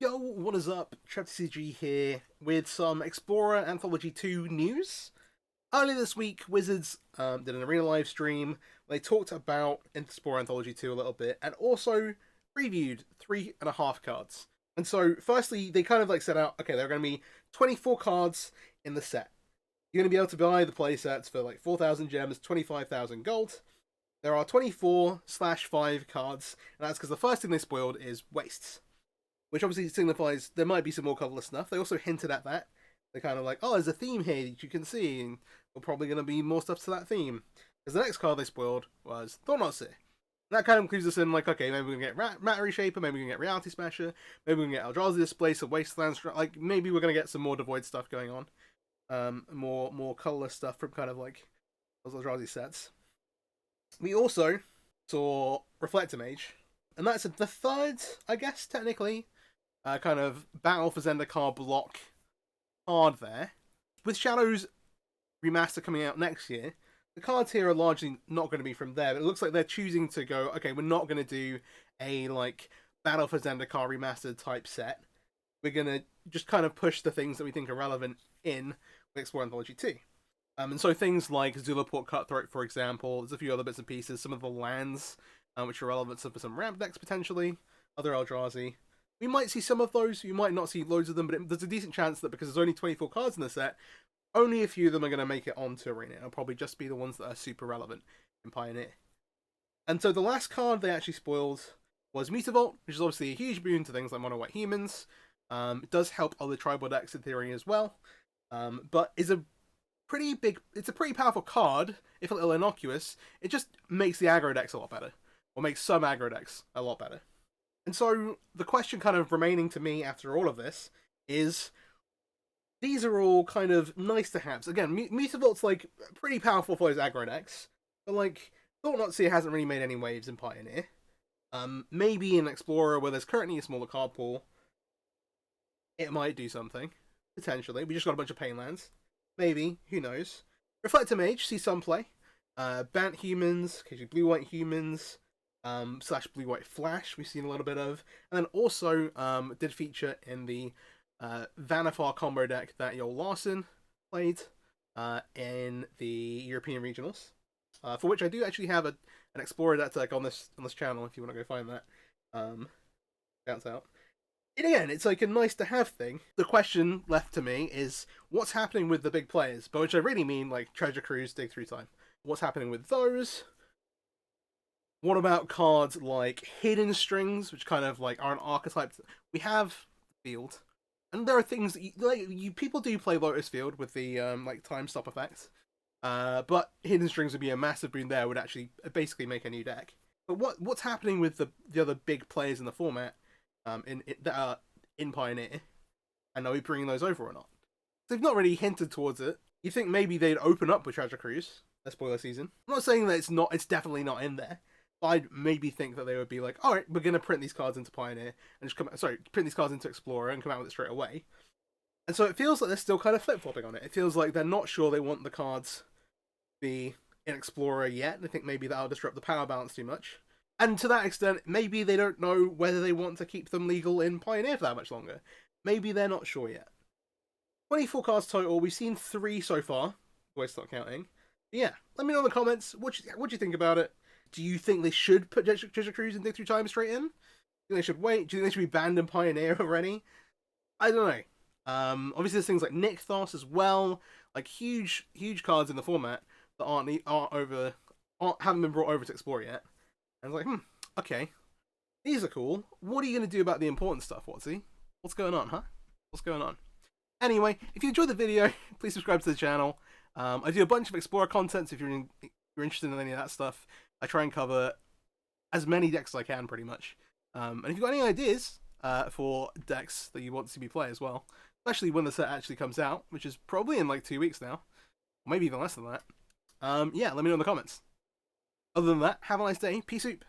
Yo, what is up? TCG here with some Explorer Anthology 2 news. Earlier this week, Wizards did an arena live stream. They talked about Explorer Anthology 2 a little bit and also previewed 3.5 cards. And so, firstly, they kind of like set out, okay, there are going to be 24 cards in the set. You're going to be able to buy the playsets for like 4,000 gems, 25,000 gold. There are 24/5 cards, and that's because the first thing they spoiled is wastes, which obviously signifies there might be some more colourless stuff. They also hinted at that. They're kind of like, oh, there's a theme here that you can see, and we're probably going to be more stuff to that theme. Because the next card they spoiled was Thornotseer. That kind of includes us in, like, okay, maybe we can get Matter Reshaper, maybe we can get Reality Smasher, maybe we can get Eldrazi Displacer, Wasteland, like, maybe we're going to get some more Devoid stuff going on. More colourless stuff from kind of, like, those Eldrazi sets. We also saw Reflector Mage, and that's the third, I guess, technically, kind of Battle for Zendikar block card there. With Shadows Remaster coming out next year, the cards here are largely not going to be from there. But it looks like they're choosing to go, okay, we're not going to do a like Battle for Zendikar Remastered type set. We're going to just kind of push the things that we think are relevant in Explorer Anthology 2. And so things like Zulaport Cutthroat, for example, there's a few other bits and pieces, some of the lands, which are relevant for some ramp decks potentially, other Eldrazi. We might see some of those, you might not see loads of them, but there's a decent chance that because there's only 24 cards in the set, only a few of them are going to make it onto Arena. It'll probably just be the ones that are super relevant in Pioneer. And so the last card they actually spoiled was Mutavault, which is obviously a huge boon to things like Mono White Humans. It does help other tribal decks in theory as well, but is a pretty big, it's a pretty powerful card, if a little innocuous. It just makes the aggro decks a lot better, or makes some aggro decks a lot better. And so the question kind of remaining to me after all of this is, these are all kind of nice to haves. Again, Mutavault's like pretty powerful for those aggro decks, but like Thought-Knot-Seer hasn't really made any waves in Pioneer. Maybe in Explorer, where there's currently a smaller card pool, it might do something potentially. We just got a bunch of pain lands. Maybe, who knows? Reflector Mage, see some play. Bant Humans, occasionally Blue-White Humans, slash Blue-White Flash, we've seen a little bit of. And then also did feature in the Vannifar combo deck that Joel Larson played in the European Regionals. For which I do actually have an Explorer deck on this channel if you want to go find that. Shouts out. And again, it's like a nice to have thing. The question left to me is, what's happening with the big players? By which I really mean like Treasure Cruise, Dig Through Time. What's happening with those? What about cards like Hidden Strings, which kind of like are an archetype? We have Field, and there are things that people do play Lotus Field with the like time stop effect. But Hidden Strings would be a massive boon there. Would actually basically make a new deck. But what's happening with the other big players in the format? That are in Pioneer, and are we bringing those over or not? They've not really hinted towards it. You think maybe they'd open up with Treasure Cruise, a spoiler season. I'm not saying that it's definitely not in there, but I'd maybe think that they would be like, alright, we're gonna print these cards into Pioneer, and just print these cards into Explorer and come out with it straight away. And so it feels like they're still kind of flip-flopping on it. It feels like they're not sure they want the cards to be in Explorer yet. They think maybe that'll disrupt the power balance too much. And to that extent, maybe they don't know whether they want to keep them legal in Pioneer for that much longer. Maybe they're not sure yet. 24 cards total. We've seen 3 so far. Always start counting. But yeah, let me know in the comments. What do you think about it? Do you think they should put Treasure Cruise and Dig Through Time straight in? Do you think they should wait? Do you think they should be banned in Pioneer already? I don't know. Obviously, there's things like Nykthos as well. Like huge cards in the format that haven't been brought over to Explorer yet. And I was like, okay, these are cool. What are you going to do about the important stuff, Watsy? What's going on, huh? What's going on? Anyway, if you enjoyed the video, please subscribe to the channel. I do a bunch of Explorer content, so if you're interested in any of that stuff, I try and cover as many decks as I can, pretty much. And if you've got any ideas for decks that you want to see me play as well, especially when the set actually comes out, which is probably in like 2 weeks now, or maybe even less than that, yeah, let me know in the comments. Other than that, have a nice day. Peace out.